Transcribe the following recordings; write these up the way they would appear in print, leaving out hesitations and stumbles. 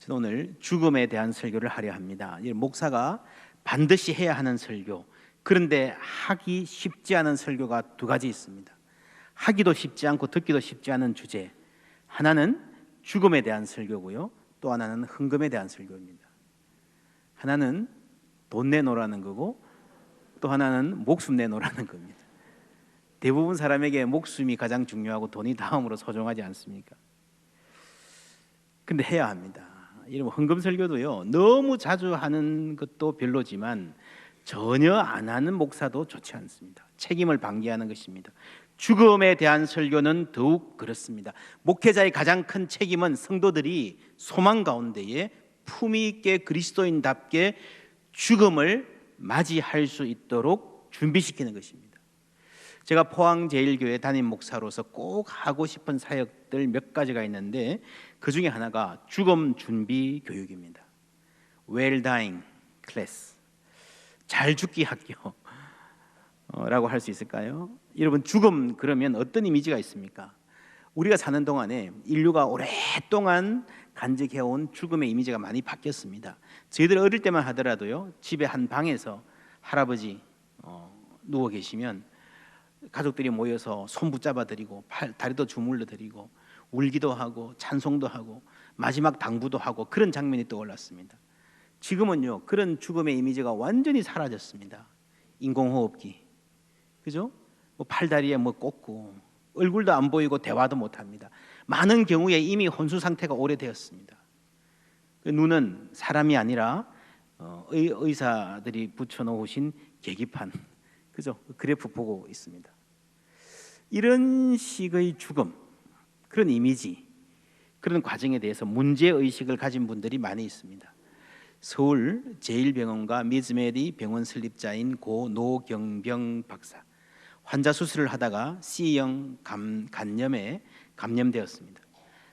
저는 오늘 죽음에 대한 설교를 하려 합니다. 목사가 반드시 해야 하는 설교, 그런데 하기 쉽지 않은 설교가 두 가지 있습니다. 하기도 쉽지 않고 듣기도 쉽지 않은 주제, 하나는 죽음에 대한 설교고요, 또 하나는 헌금에 대한 설교입니다. 하나는 돈 내놓으라는 거고, 또 하나는 목숨 내놓으라는 겁니다. 대부분 사람에게 목숨이 가장 중요하고 돈이 다음으로 소중하지 않습니까? 근데 해야 합니다. 이런 헌금 설교도요, 너무 자주 하는 것도 별로지만 전혀 안 하는 목사도 좋지 않습니다. 책임을 방기하는 것입니다. 죽음에 대한 설교는 더욱 그렇습니다. 목회자의 가장 큰 책임은 성도들이 소망 가운데에 품위 있게 그리스도인답게 죽음을 맞이할 수 있도록 준비시키는 것입니다. 제가 포항제일교회 담임 목사로서 꼭 하고 싶은 사역들 몇 가지가 있는데, 그 중에 하나가 죽음 준비 교육입니다. Well dying class, 잘 죽기 학교라고 할 수 있을까요? 여러분, 죽음 그러면 어떤 이미지가 있습니까? 우리가 사는 동안에 인류가 오랫동안 간직해온 죽음의 이미지가 많이 바뀌었습니다. 저희들 어릴 때만 하더라도요, 집에 한 방에서 할아버지 누워 계시면 가족들이 모여서 손 붙잡아 드리고 다리도 주물러 드리고 울기도 하고 찬송도 하고 마지막 당부도 하고, 그런 장면이 떠올랐습니다. 지금은요, 그런 죽음의 이미지가 완전히 사라졌습니다. 인공호흡기, 그죠? 팔다리에 꽂고 얼굴도 안 보이고 대화도 못 합니다. 많은 경우에 이미 혼수 상태가 오래되었습니다. 눈은 사람이 아니라 의사들이 붙여놓으신 계기판, 그죠? 그래프 보고 있습니다. 이런 식의 죽음, 그런 이미지, 그런 과정에 대해서 문제의식을 가진 분들이 많이 있습니다. 서울 제1병원과 미즈메디 병원 설립자인 고 노경병 박사, 환자 수술을 하다가 C형 간염에 감염되었습니다.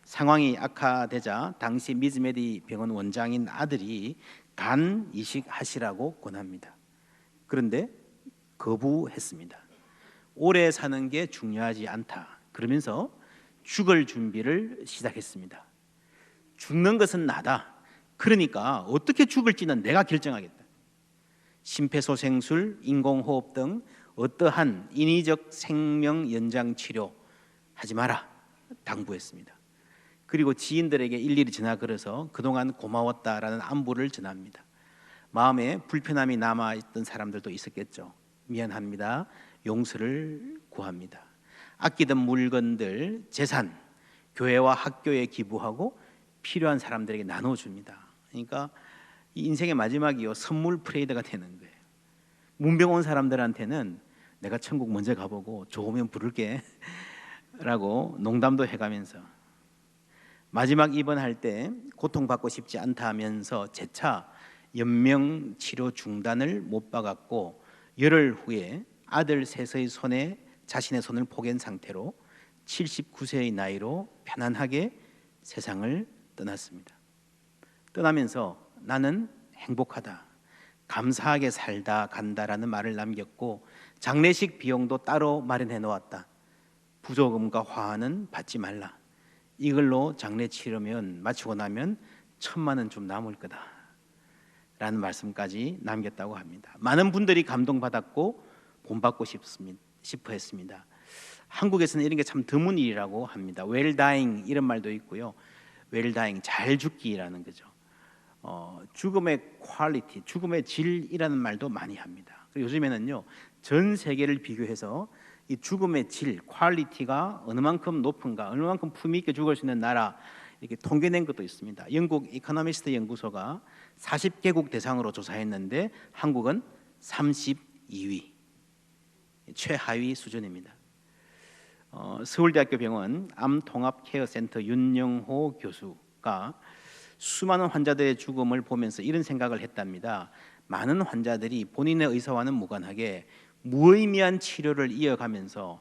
상황이 악화되자 당시 미즈메디 병원 원장인 아들이 간 이식하시라고 권합니다. 그런데 거부했습니다. 오래 사는 게 중요하지 않다, 그러면서 죽을 준비를 시작했습니다. 죽는 것은 나다, 그러니까 어떻게 죽을지는 내가 결정하겠다. 심폐소생술, 인공호흡 등 어떠한 인위적 생명 연장 치료 하지 마라 당부했습니다. 그리고 지인들에게 일일이 전화 걸어서 그동안 고마웠다라는 안부를 전합니다. 마음에 불편함이 남아있던 사람들도 있었겠죠. 미안합니다, 용서를 구합니다. 아끼던 물건들, 재산, 교회와 학교에 기부하고 필요한 사람들에게 나눠줍니다. 그러니까 이 인생의 마지막이요, 선물 프레이드가 되는 거예요. 문병 온 사람들한테는 내가 천국 먼저 가보고 좋으면 부를게 라고 농담도 해가면서, 마지막 입원할 때 고통받고 싶지 않다 하면서 재차 연명치료 중단을 못 박았고, 열흘 후에 아들 셋의 손에 자신의 손을 포갠 상태로 79세의 나이로 편안하게 세상을 떠났습니다. 떠나면서 나는 행복하다, 감사하게 살다 간다라는 말을 남겼고, 장례식 비용도 따로 마련해 놓았다. 부조금과 화환은 받지 말라. 이걸로 장례 치르면, 마치고 나면 1,000만 원 좀 남을 거다 라는 말씀까지 남겼다고 합니다. 많은 분들이 감동받았고 본받고 싶어 했습니다. 한국에서는 이런 게 참 드문 일이라고 합니다. well dying 이런 말도 있고요, well dying, 잘 죽기라는 거죠. 죽음의 퀄리티, 죽음의 질이라는 말도 많이 합니다. 요즘에는요, 전 세계를 비교해서 이 죽음의 질, 퀄리티가 어느 만큼 높은가, 어느 만큼 품위 있게 죽을 수 있는 나라, 이렇게 통계낸 것도 있습니다. 영국 이코노미스트 연구소가 40개국 대상으로 조사했는데 한국은 32위, 최하위 수준입니다. 서울대학교 병원 암통합케어센터 윤영호 교수가 수많은 환자들의 죽음을 보면서 이런 생각을 했답니다. 많은 환자들이 본인의 의사와는 무관하게 무의미한 치료를 이어가면서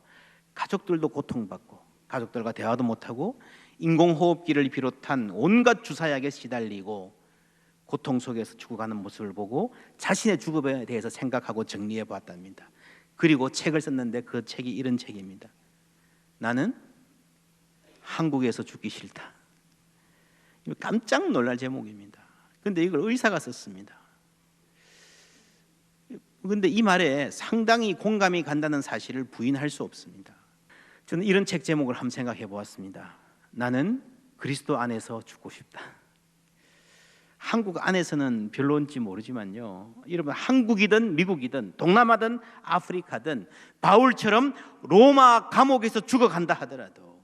가족들도 고통받고 가족들과 대화도 못하고 인공호흡기를 비롯한 온갖 주사약에 시달리고 고통 속에서 죽어가는 모습을 보고 자신의 죽음에 대해서 생각하고 정리해 보았답니다. 그리고 책을 썼는데 그 책이 이런 책입니다. 나는 한국에서 죽기 싫다. 깜짝 놀랄 제목입니다. 그런데 이걸 의사가 썼습니다. 그런데 이 말에 상당히 공감이 간다는 사실을 부인할 수 없습니다. 저는 이런 책 제목을 한번 생각해 보았습니다. 나는 그리스도 안에서 죽고 싶다. 한국 안에서는 별로인지 모르지만요, 여러분, 한국이든 미국이든 동남아든 아프리카든 바울처럼 로마 감옥에서 죽어간다 하더라도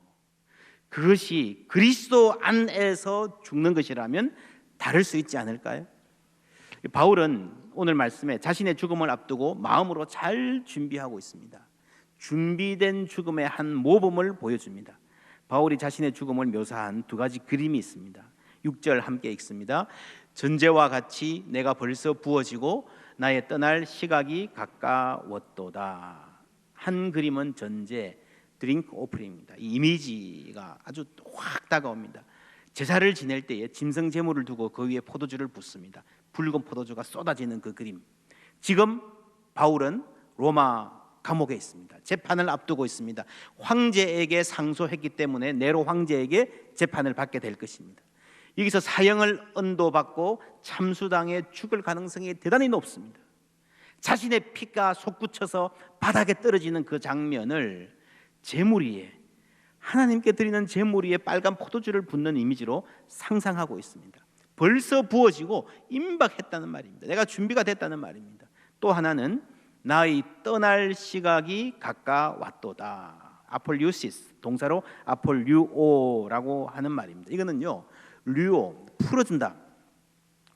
그것이 그리스도 안에서 죽는 것이라면 다를 수 있지 않을까요? 바울은 오늘 말씀에 자신의 죽음을 앞두고 마음으로 잘 준비하고 있습니다. 준비된 죽음의 한 모범을 보여줍니다. 바울이 자신의 죽음을 묘사한 두 가지 그림이 있습니다. 6절 함께 읽습니다. 전제와 같이 내가 벌써 부어지고 나의 떠날 시각이 가까웠도다. 한 그림은 전제, 드링크 오프닝입니다. 이 이미지가 아주 확 다가옵니다. 제사를 지낼 때에 짐승 제물을 두고 그 위에 포도주를 붓습니다. 붉은 포도주가 쏟아지는 그 그림. 지금 바울은 로마 감옥에 있습니다. 재판을 앞두고 있습니다. 황제에게 상소했기 때문에 네로 황제에게 재판을 받게 될 것입니다. 여기서 사형을 언도받고 참수당해 죽을 가능성이 대단히 높습니다. 자신의 피가 솟구쳐서 바닥에 떨어지는 그 장면을 제물 위에, 하나님께 드리는 제물 위에 빨간 포도주를 붓는 이미지로 상상하고 있습니다. 벌써 부어지고 임박했다는 말입니다. 내가 준비가 됐다는 말입니다. 또 하나는 나의 떠날 시각이 가까웠도다. 아폴리우시스, 동사로 아폴류오라고 하는 말입니다. 이거는요, 류오, 풀어준다,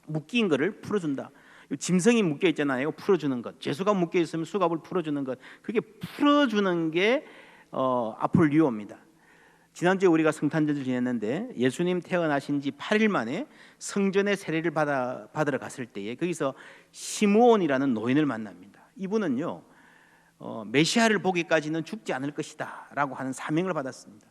묶인 것을 풀어준다. 짐승이 묶여 있잖아요. 풀어주는 것. 죄수가 묶여 있으면 수갑을 풀어주는 것. 그게 풀어주는 게 아폴류오입니다. 지난주에 우리가 성탄절을 지냈는데 예수님 태어나신 지 8일 만에 성전에 세례를 받으러 갔을 때에 거기서 시므온이라는 노인을 만납니다. 이분은요, 메시아를 보기까지는 죽지 않을 것이다 라고 하는 사명을 받았습니다.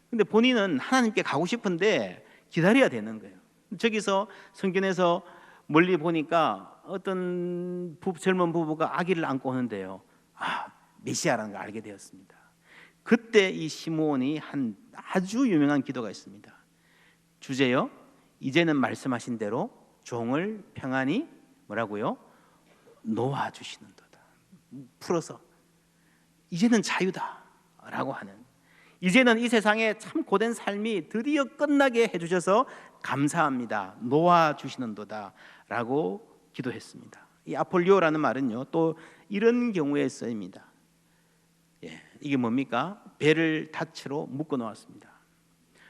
근데 본인은 하나님께 가고 싶은데 기다려야 되는 거예요. 저기서 성전에서 멀리 보니까 어떤 젊은 부부가 아기를 안고 오는데요, 메시아라는 걸 알게 되었습니다. 그때 이 시므온이 한 아주 유명한 기도가 있습니다. 주제요, 이제는 말씀하신 대로 종을 평안히 뭐라고요? 놓아주시는도다. 풀어서 이제는 자유다 라고 하는, 이제는 이 세상에 참 고된 삶이 드디어 끝나게 해주셔서 감사합니다, 놓아주시는도다 라고 기도했습니다. 이 아폴리오라는 말은요, 또 이런 경우에 쓰입니다. 이게 뭡니까? 배를 닻으로 묶어 놓았습니다.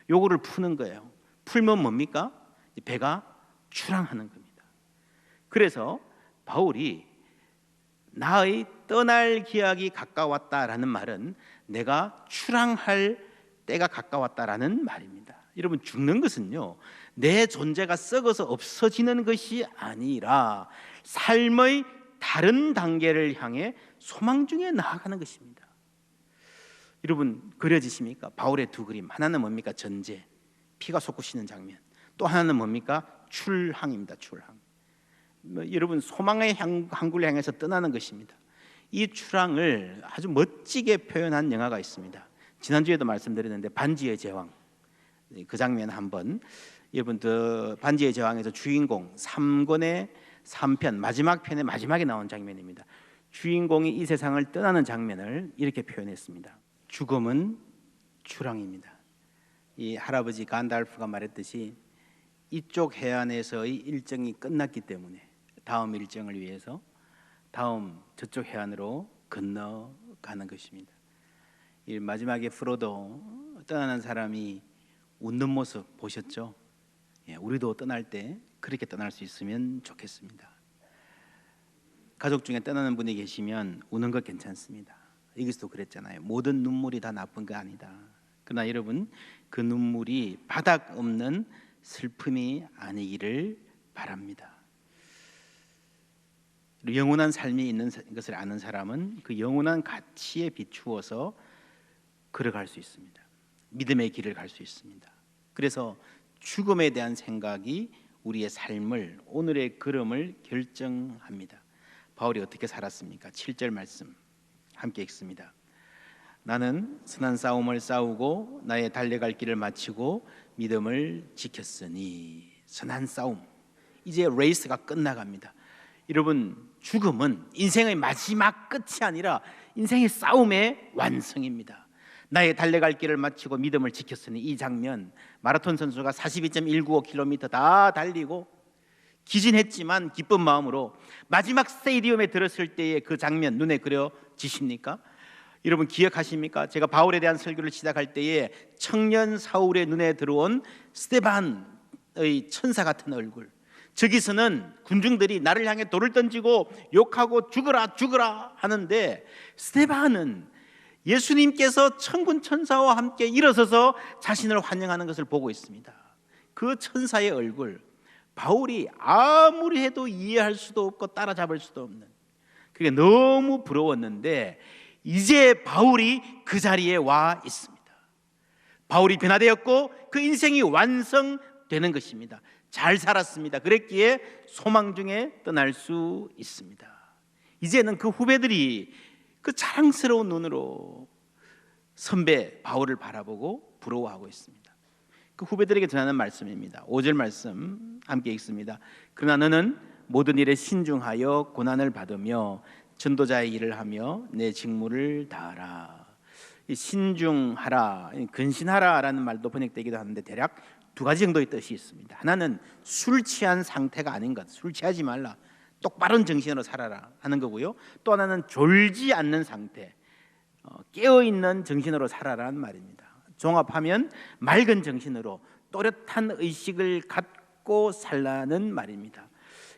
요거를 푸는 거예요. 풀면 뭡니까? 배가 출항하는 겁니다. 그래서 바울이 나의 떠날 기약이 가까웠다라는 말은 내가 출항할 때가 가까웠다라는 말입니다. 여러분, 죽는 것은요, 내 존재가 썩어서 없어지는 것이 아니라 삶의 다른 단계를 향해 소망 중에 나아가는 것입니다. 여러분, 그려지십니까? 바울의 두 그림. 하나는 뭡니까? 전제, 피가 솟구치는 장면. 또 하나는 뭡니까? 출항입니다. 출항. 여러분, 소망의 항구를 향해서 떠나는 것입니다. 이 출항을 아주 멋지게 표현한 영화가 있습니다. 지난주에도 말씀드렸는데 반지의 제왕, 그 장면 한번, 여러분, 그 반지의 제왕에서 주인공 3권의 3편 마지막 편의 마지막에 나온 장면입니다. 주인공이 이 세상을 떠나는 장면을 이렇게 표현했습니다. 죽음은 출항입니다. 이 할아버지 간달프가 말했듯이 이쪽 해안에서의 일정이 끝났기 때문에 다음 일정을 위해서 다음 저쪽 해안으로 건너가는 것입니다. 이 마지막에 프로도 떠나는 사람이 웃는 모습 보셨죠? 우리도 떠날 때 그렇게 떠날 수 있으면 좋겠습니다. 가족 중에 떠나는 분이 계시면 우는 것 괜찮습니다. 여기서도 그랬잖아요. 모든 눈물이 다 나쁜 거 아니다. 그러나 여러분, 그 눈물이 바닥 없는 슬픔이 아니기를 바랍니다. 영원한 삶이 있는 것을 아는 사람은 그 영원한 가치에 비추어서 걸어갈 수 있습니다. 믿음의 길을 갈 수 있습니다. 그래서 죽음에 대한 생각이 우리의 삶을, 오늘의 걸음을 결정합니다. 바울이 어떻게 살았습니까? 7절 말씀 함께 읽습니다. 나는 선한 싸움을 싸우고 나의 달려갈 길을 마치고 믿음을 지켰으니. 선한 싸움, 이제 레이스가 끝나갑니다. 여러분, 죽음은 인생의 마지막 끝이 아니라 인생의 싸움의 완성입니다. 나의 달려갈 길을 마치고 믿음을 지켰으니. 이 장면, 마라톤 선수가 42.195km 다 달리고 기진했지만 기쁜 마음으로 마지막 스테디움에 들었을 때의 그 장면 눈에 그려지십니까? 여러분 기억하십니까? 제가 바울에 대한 설교를 시작할 때에 청년 사울의 눈에 들어온 스데반의 천사 같은 얼굴, 저기서는 군중들이 나를 향해 돌을 던지고 욕하고 죽어라 죽어라 하는데, 스데반은 예수님께서 천군 천사와 함께 일어서서 자신을 환영하는 것을 보고 있습니다. 그 천사의 얼굴, 바울이 아무리 해도 이해할 수도 없고 따라잡을 수도 없는, 그게 너무 부러웠는데 이제 바울이 그 자리에 와 있습니다. 바울이 변화되었고 그 인생이 완성되는 것입니다. 잘 살았습니다. 그랬기에 소망 중에 떠날 수 있습니다. 이제는 그 후배들이 그 자랑스러운 눈으로 선배 바울을 바라보고 부러워하고 있습니다. 그 후배들에게 전하는 말씀입니다. 5절 말씀 함께 읽습니다. 그러나 너는 모든 일에 신중하여 고난을 받으며 전도자의 일을 하며 내 직무를 다하라. 신중하라, 근신하라라는 말도 번역되기도 하는데 대략 두 가지 정도의 뜻이 있습니다. 하나는 술 취한 상태가 아닌 것, 술 취하지 말라, 똑바른 정신으로 살아라 하는 거고요. 또 하나는 졸지 않는 상태, 깨어있는 정신으로 살아라는 말입니다. 종합하면 맑은 정신으로 또렷한 의식을 갖고 살라는 말입니다.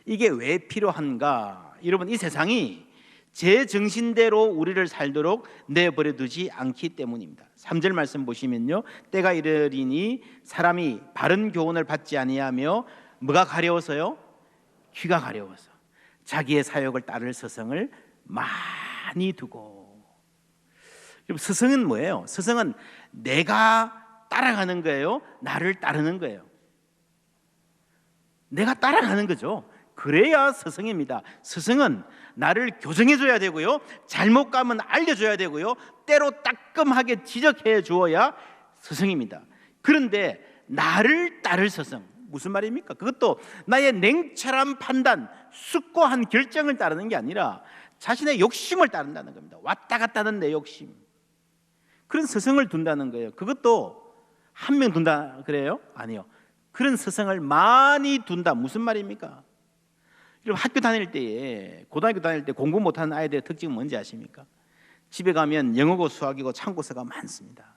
이게 왜 필요한가? 여러분, 이 세상이 제 정신대로 우리를 살도록 내버려 두지 않기 때문입니다. 3절 말씀 보시면요, 때가 이르리니 사람이 바른 교훈을 받지 아니하며 뭐가 가려워서요? 귀가 가려워서 자기의 사욕을 따를 스승을 많이 두고. 여러분, 스승은 뭐예요? 스승은 내가 따라가는 거예요? 나를 따르는 거예요? 내가 따라가는 거죠. 그래야 스승입니다. 스승은 나를 교정해줘야 되고요, 잘못 가면 알려줘야 되고요, 때로 따끔하게 지적해 주어야 스승입니다. 그런데 나를 따를 스승, 무슨 말입니까? 그것도 나의 냉철한 판단, 숙고한 결정을 따르는 게 아니라 자신의 욕심을 따른다는 겁니다. 왔다 갔다 하는 내 욕심, 그런 스승을 둔다는 거예요. 그것도 한 명 둔다 그래요? 아니요. 그런 스승을 많이 둔다. 무슨 말입니까? 여러분, 학교 다닐 때에, 고등학교 다닐 때 공부 못하는 아이들의 특징은 뭔지 아십니까? 집에 가면 영어고 수학이고 참고서가 많습니다.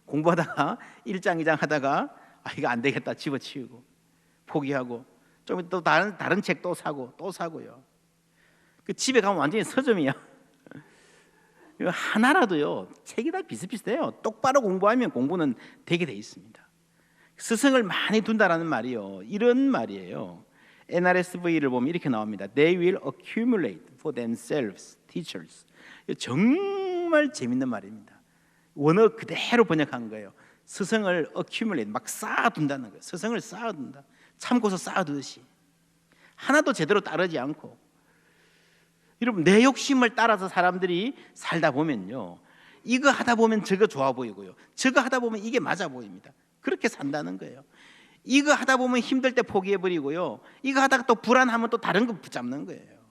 공부하다가 1장 2장 하다가 이거 안 되겠다 집어치우고 포기하고 좀 또 다른 책 또 사고 또 사고요. 그 집에 가면 완전히 서점이야. 하나라도요, 책이 다 비슷비슷해요. 똑바로 공부하면 공부는 되게 돼 있습니다. 스승을 많이 둔다라는 말이요, 이런 말이에요. NRSV를 보면 이렇게 나옵니다. They will accumulate for themselves teachers. 정말 재밌는 말입니다. 원어 그대로 번역한 거예요. 스승을 accumulate, 막 쌓아둔다는 거예요. 스승을 쌓아둔다, 참고서 쌓아두듯이 하나도 제대로 따르지 않고. 여러분, 내 욕심을 따라서 사람들이 살다 보면요, 이거 하다 보면 저거 좋아 보이고요, 저거 하다 보면 이게 맞아 보입니다. 그렇게 산다는 거예요. 이거 하다 보면 힘들 때 포기해버리고요, 이거 하다가 또 불안하면 또 다른 거 붙잡는 거예요.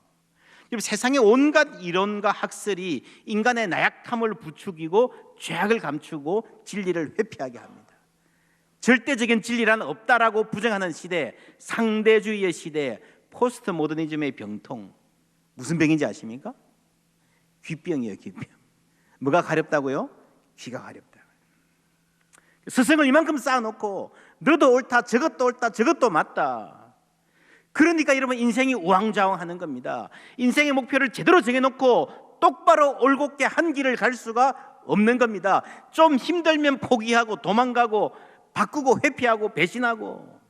여러분, 세상에 온갖 이론과 학설이 인간의 나약함을 부추기고 죄악을 감추고 진리를 회피하게 합니다. 절대적인 진리란 없다라고 부정하는 시대, 상대주의의 시대, 포스트 모더니즘의 병통. 무슨 병인지 아십니까? 귀병이에요, 귀병. 뭐가 가렵다고요? 귀가 가렵다. 스승을 이만큼 쌓아놓고 너도 옳다, 저것도 옳다, 저것도 맞다. 그러니까 여러분, 인생이 우왕좌왕하는 겁니다. 인생의 목표를 제대로 정해놓고 똑바로 올곧게 한 길을 갈 수가 없는 겁니다. 좀 힘들면 포기하고 도망가고 바꾸고 회피하고 배신하고.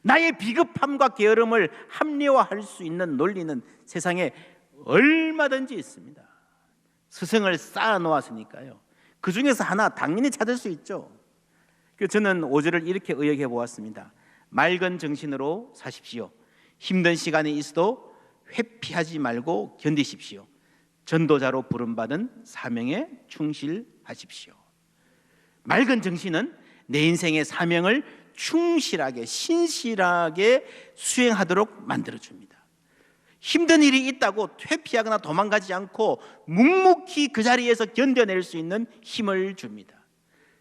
나의 비겁함과 게으름을 합리화할 수 있는 논리는 세상에 얼마든지 있습니다. 스승을 쌓아놓았으니까요. 그 중에서 하나 당연히 찾을 수 있죠. 저는 5절을 이렇게 의역해 보았습니다. 맑은 정신으로 사십시오. 힘든 시간이 있어도 회피하지 말고 견디십시오. 전도자로 부름받은 사명에 충실하십시오. 맑은 정신은 내 인생의 사명을 충실하게 신실하게 수행하도록 만들어줍니다. 힘든 일이 있다고 회피하거나 도망가지 않고 묵묵히 그 자리에서 견뎌낼 수 있는 힘을 줍니다.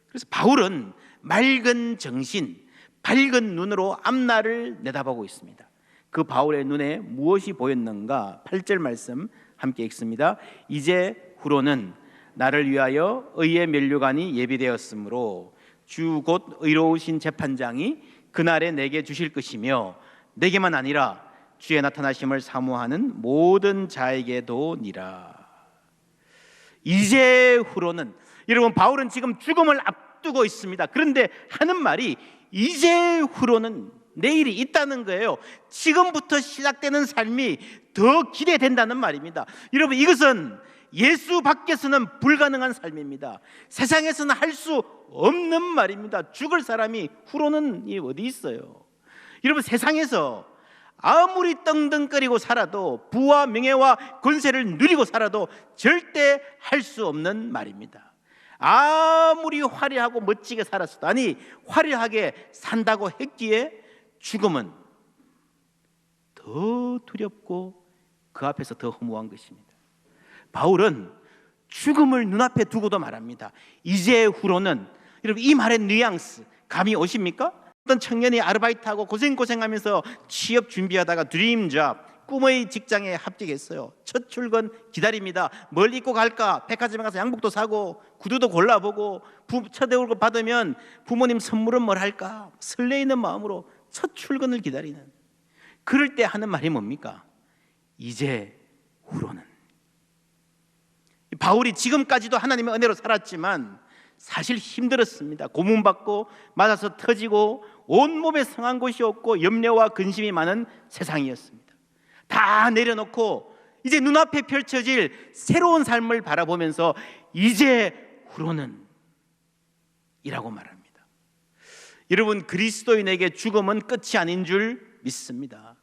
그래서 바울은 맑은 정신, 밝은 눈으로 앞날을 내다보고 있습니다. 그 바울의 눈에 무엇이 보였는가? 8절 말씀 함께 읽습니다. 이제 후로는 나를 위하여 의의 면류관이 예비되었으므로 주 곧 의로우신 재판장이 그날에 내게 주실 것이며 내게만 아니라 주의 나타나심을 사모하는 모든 자에게도니라. 이제 후로는, 여러분 바울은 지금 죽음을 앞두고 있습니다. 그런데 하는 말이 이제 후로는 내일이 있다는 거예요. 지금부터 시작되는 삶이 더 기대된다는 말입니다. 여러분 이것은 예수 밖에서는 불가능한 삶입니다. 세상에서는 할 수 없는 말입니다. 죽을 사람이 후로는 어디 있어요? 여러분 세상에서 아무리 떵떵거리고 살아도, 부와 명예와 권세를 누리고 살아도 절대 할 수 없는 말입니다. 아무리 화려하고 멋지게 살았어도, 아니 화려하게 산다고 했기에 죽음은 더 두렵고 그 앞에서 더 허무한 것입니다. 바울은 죽음을 눈앞에 두고도 말합니다. 이제 후로는, 여러분 이 말의 뉘앙스 감이 오십니까? 어떤 청년이 아르바이트하고 고생하면서 취업 준비하다가 드림잡, 꿈의 직장에 합격했어요. 첫 출근 기다립니다. 뭘 입고 갈까? 백화점에 가서 양복도 사고 구두도 골라보고, 첫 월급 받으면 부모님 선물은 뭘 할까? 설레이는 마음으로 첫 출근을 기다리는, 그럴 때 하는 말이 뭡니까? 이제 후로는. 바울이 지금까지도 하나님의 은혜로 살았지만 사실 힘들었습니다. 고문받고 맞아서 터지고 온몸에 상한 곳이 없고 염려와 근심이 많은 세상이었습니다. 다 내려놓고 이제 눈앞에 펼쳐질 새로운 삶을 바라보면서 이제 후로는 이라고 말합니다. 여러분 그리스도인에게 죽음은 끝이 아닌 줄 믿습니다.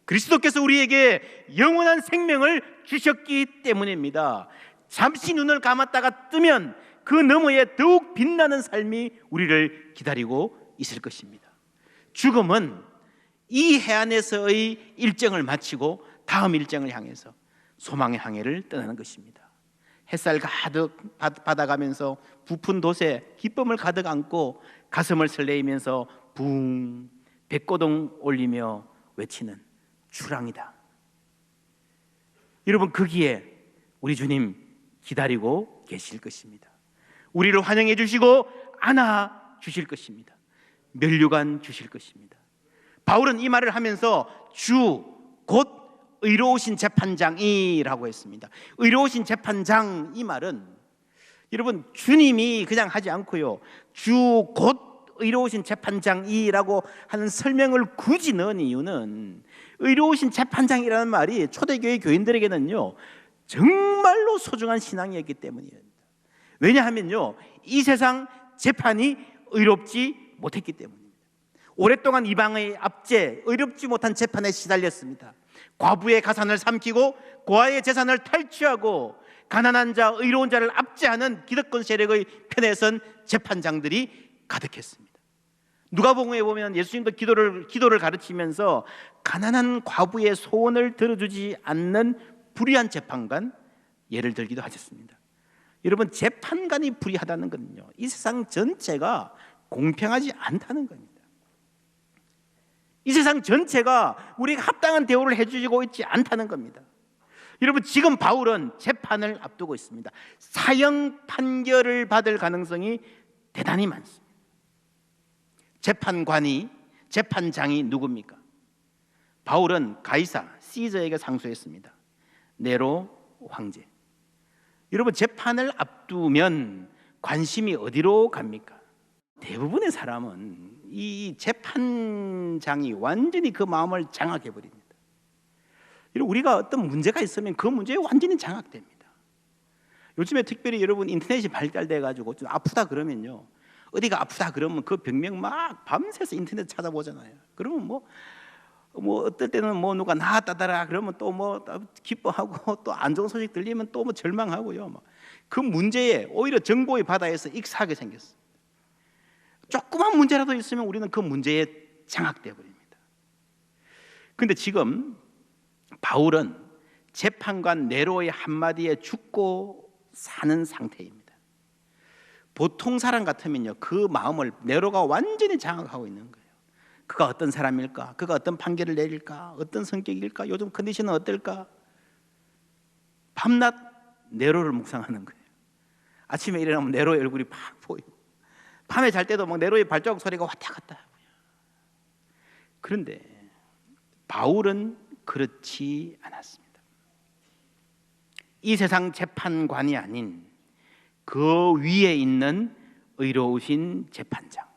그리스도께서 우리에게 영원한 생명을 주셨기 때문입니다. 잠시 눈을 감았다가 뜨면 그 너머에 더욱 빛나는 삶이 우리를 기다리고 있을 것입니다. 죽음은 이 해안에서의 일정을 마치고 다음 일정을 향해서 소망의 항해를 떠나는 것입니다. 햇살 가득 받아가면서 부푼 돛에 기쁨을 가득 안고 가슴을 설레이면서 붕 백고동 올리며 외치는 주랑이다. 여러분 거기에 우리 주님 기다리고 계실 것입니다. 우리를 환영해 주시고 안아 주실 것입니다. 면류관 주실 것입니다. 바울은 이 말을 하면서 주 곧 의로우신 재판장이라고 했습니다. 의로우신 재판장, 이 말은 여러분 주님이 그냥 하지 않고요, 주 곧 의로우신 재판장이라고 하는 설명을 굳이 넣은 이유는, 의로우신 재판장이라는 말이 초대교회 교인들에게는요 정말로 소중한 신앙이었기 때문이에요. 왜냐하면요 이 세상 재판이 의롭지 못했기 때문입니다. 오랫동안 이방의 압제, 의롭지 못한 재판에 시달렸습니다. 과부의 가산을 삼키고 고아의 재산을 탈취하고 가난한 자, 의로운 자를 압제하는 기득권 세력의 편에 선 재판장들이 가득했습니다. 누가복음에 보면 예수님도 기도를 가르치면서 가난한 과부의 소원을 들어주지 않는 불의한 재판관 예를 들기도 하셨습니다. 여러분 재판관이 불의하다는 것은요 이 세상 전체가 공평하지 않다는 겁니다. 이 세상 전체가 우리가 합당한 대우를 해주고 있지 않다는 겁니다. 여러분 지금 바울은 재판을 앞두고 있습니다. 사형 판결을 받을 가능성이 대단히 많습니다. 재판장이 누굽니까? 바울은 가이사 시저에게 상소했습니다. 네로 황제. 여러분 재판을 앞두면 관심이 어디로 갑니까? 대부분의 사람은 이 재판장이 완전히 그 마음을 장악해 버립니다. 우리가 어떤 문제가 있으면 그 문제에 완전히 장악됩니다. 요즘에 특별히 여러분 인터넷이 발달돼 가지고 좀 아프다 그러면요, 어디가 아프다 그러면 그 병명 막 밤새서 인터넷 찾아보잖아요. 그러면 뭐 뭐 어떨 때는 뭐 누가 나았다더라 그러면 또 뭐 기뻐하고 또 안 좋은 소식 들리면 또 뭐 절망하고요. 그 문제에 오히려 정보의 바다에서 익사하게 생겼어요. 조그만 문제라도 있으면 우리는 그 문제에 장악되어 버립니다. 그런데 지금 바울은 재판관 네로의 한마디에 죽고 사는 상태입니다. 보통 사람 같으면요, 그 마음을 네로가 완전히 장악하고 있는 거예요. 그가 어떤 사람일까? 그가 어떤 판결을 내릴까? 어떤 성격일까? 요즘 컨디션은 어떨까? 밤낮 네로를 묵상하는 거예요. 아침에 일어나면 네로의 얼굴이 팍 보이고, 밤에 잘 때도 막 네로의 발자국 소리가 왔다 갔다 하고요. 그런데 바울은 그렇지 않았습니다. 이 세상 재판관이 아닌 그 위에 있는 의로우신 재판장,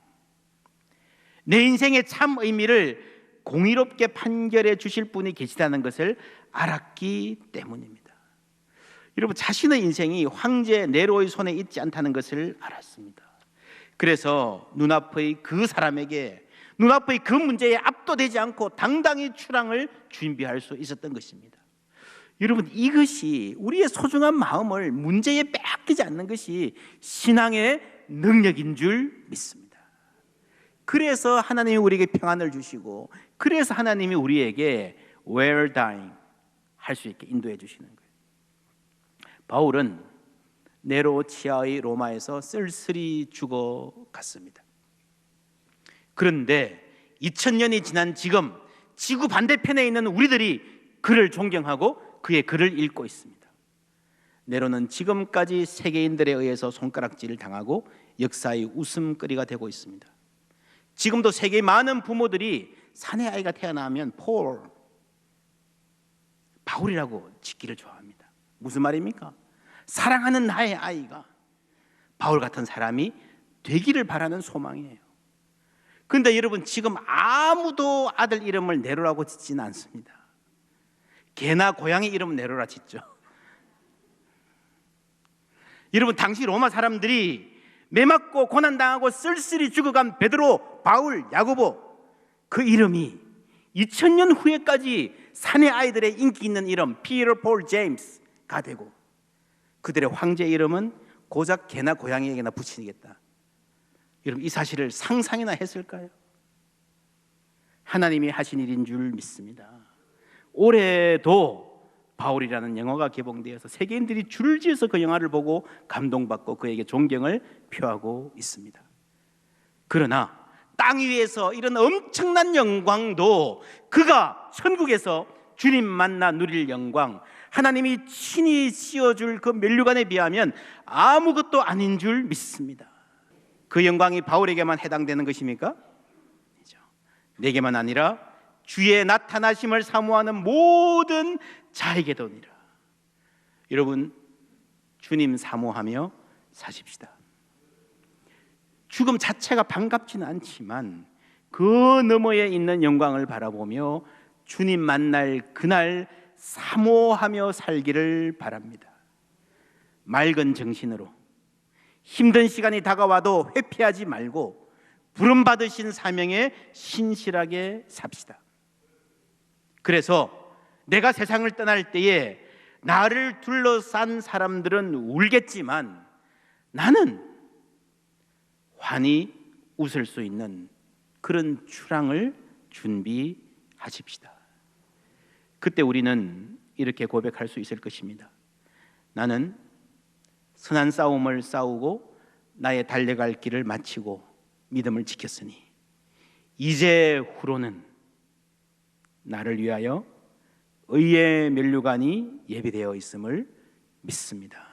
내 인생의 참 의미를 공의롭게 판결해 주실 분이 계시다는 것을 알았기 때문입니다. 여러분, 자신의 인생이 황제 네로의 손에 있지 않다는 것을 알았습니다. 그래서 눈앞의 그 사람에게, 눈앞의 그 문제에 압도되지 않고 당당히 출항을 준비할 수 있었던 것입니다. 여러분, 이것이 우리의 소중한 마음을 문제에 빼앗기지 않는 것이 신앙의 능력인 줄 믿습니다. 그래서 하나님이 우리에게 평안을 주시고, 그래서 하나님이 우리에게 well done 할 수 있게 인도해 주시는 거예요. 바울은 네로 치하의 로마에서 쓸쓸히 죽어갔습니다. 그런데 2000년이 지난 지금 지구 반대편에 있는 우리들이 그를 존경하고 그의 글을 읽고 있습니다. 네로는 지금까지 세계인들에 의해서 손가락질을 당하고 역사의 웃음거리가 되고 있습니다. 지금도 세계의 많은 부모들이 사내 아이가 태어나면 바울이라고 짓기를 좋아합니다. 무슨 말입니까? 사랑하는 나의 아이가 바울 같은 사람이 되기를 바라는 소망이에요. 그런데 여러분, 지금 아무도 아들 이름을 네로라고 짓지는 않습니다. 개나 고양이 이름은 네로라 짓죠. 여러분, 당시 로마 사람들이 매맞고 고난당하고 쓸쓸히 죽어간 베드로, 바울, 야고보, 그 이름이 2000년 후에까지 사내 아이들의 인기 있는 이름 피터, 폴, 제임스가 되고, 그들의 황제 이름은 고작 개나 고양이에게나 붙이겠다. 여러분, 이 사실을 상상이나 했을까요? 하나님이 하신 일인 줄 믿습니다. 올해도 바울이라는 영화가 개봉되어서 세계인들이 줄을 지어서 그 영화를 보고 감동받고 그에게 존경을 표하고 있습니다. 그러나 땅 위에서 이런 엄청난 영광도 그가 천국에서 주님 만나 누릴 영광, 하나님이 친히 씌워줄 그 면류관에 비하면 아무것도 아닌 줄 믿습니다. 그 영광이 바울에게만 해당되는 것입니까? 아니죠. 내게만 아니라 주의 나타나심을 사모하는 모든 자에게도니라. 여러분, 주님 사모하며 사십시다. 죽음 자체가 반갑지는 않지만 그 너머에 있는 영광을 바라보며 주님 만날 그날 사모하며 살기를 바랍니다. 맑은 정신으로 힘든 시간이 다가와도 회피하지 말고 부름받으신 사명에 신실하게 삽시다. 그래서 내가 세상을 떠날 때에 나를 둘러싼 사람들은 울겠지만 나는 환히 웃을 수 있는 그런 출항을 준비하십시다. 그때 우리는 이렇게 고백할 수 있을 것입니다. 나는 선한 싸움을 싸우고 나의 달려갈 길을 마치고 믿음을 지켰으니 이제 후로는 나를 위하여 의의 면류관이 예비되어 있음을 믿습니다.